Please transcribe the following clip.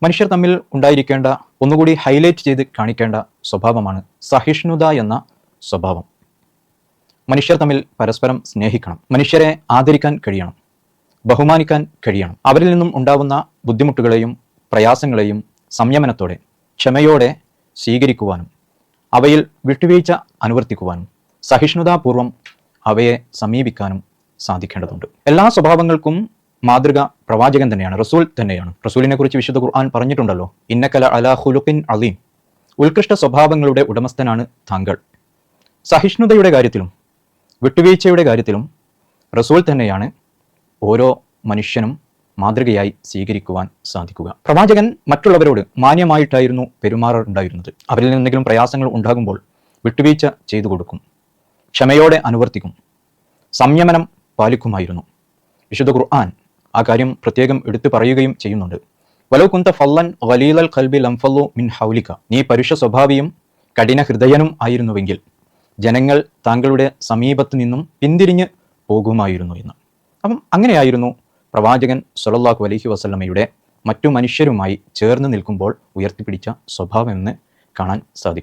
മനുഷ്യർ തമ്മിൽ ഉണ്ടായിരിക്കേണ്ട, ഒന്നുകൂടി ഹൈലൈറ്റ് ചെയ്ത് കാണിക്കേണ്ട സ്വഭാവമാണ് സഹിഷ്ണുത എന്ന സ്വഭാവം. മനുഷ്യർ തമ്മിൽ പരസ്പരം സ്നേഹിക്കണം, മനുഷ്യരെ ആദരിക്കാൻ കഴിയണം, ബഹുമാനിക്കാൻ കഴിയണം. അവരിൽ നിന്നും ഉണ്ടാവുന്ന ബുദ്ധിമുട്ടുകളെയും പ്രയാസങ്ങളെയും സംയമനത്തോടെ, ക്ഷമയോടെ സ്വീകരിക്കുവാനും അവയിൽ വിട്ടുവീഴ്ച അനുവർത്തിക്കുവാനും സഹിഷ്ണുതാപൂർവം അവയെ സമീപിക്കാനും സാധിക്കേണ്ടതുണ്ട്. എല്ലാ സ്വഭാവങ്ങൾക്കും മാതൃക പ്രവാചകൻ തന്നെയാണ്, റസൂൽ തന്നെയാണ്. റസൂലിനെ കുറിച്ച് വിശുദ്ധ ഖുർആൻ പറഞ്ഞിട്ടുണ്ടല്ലോ, ഇന്നക ലഅലാ ഖുലുഖിൻ അളീം, ഉത്കൃഷ്ട സ്വഭാവങ്ങളുടെ ഉടമസ്ഥനാണ് താങ്കൾ. സഹിഷ്ണുതയുടെ കാര്യത്തിലും വിട്ടുവീഴ്ചയുടെ കാര്യത്തിലും റസൂൽ തന്നെയാണ് ഓരോ മനുഷ്യനും മാതൃകയായി സ്വീകരിക്കുവാൻ സാധിക്കുക. പ്രവാചകൻ മറ്റുള്ളവരോട് മാന്യമായിട്ടായിരുന്നു പെരുമാറാറുണ്ടായിരുന്നത്. അവരിൽ എന്തെങ്കിലും പ്രയാസങ്ങൾ ഉണ്ടാകുമ്പോൾ വിട്ടുവീഴ്ച ചെയ്തു കൊടുക്കും, ക്ഷമയോടെ അനുവർത്തിക്കും, സംയമനം പാലിക്കുമായിരുന്നു. വിശുദ്ധ ഖുർആൻ ആ കാര്യം പ്രത്യേകം എടുത്തു പറയുകയും ചെയ്യുന്നുണ്ട്. വലൗ കുന്ത ഫല്ലൻ ഗലീലൽ ഖൽബി ലംഫല്ലു മിൻ ഹൗലിക, നീ പരുഷ സ്വഭാവിയും കഠിന ഹൃദയനും ആയിരുന്നുവെങ്കിൽ ജനങ്ങൾ താങ്കളുടെ സമീപത്ത് നിന്നും പിന്തിരിഞ്ഞ് പോകുമായിരുന്നു എന്ന്. അപ്പം അങ്ങനെയായിരുന്നു പ്രവാചകൻ സ്വല്ലല്ലാഹു അലൈഹി വസല്ലമയുടെ മറ്റു മനുഷ്യരുമായി ചേർന്ന് നിൽക്കുമ്പോൾ ഉയർത്തിപ്പിടിച്ച സ്വഭാവം എന്ന് കാണാൻ സാധിക്കും.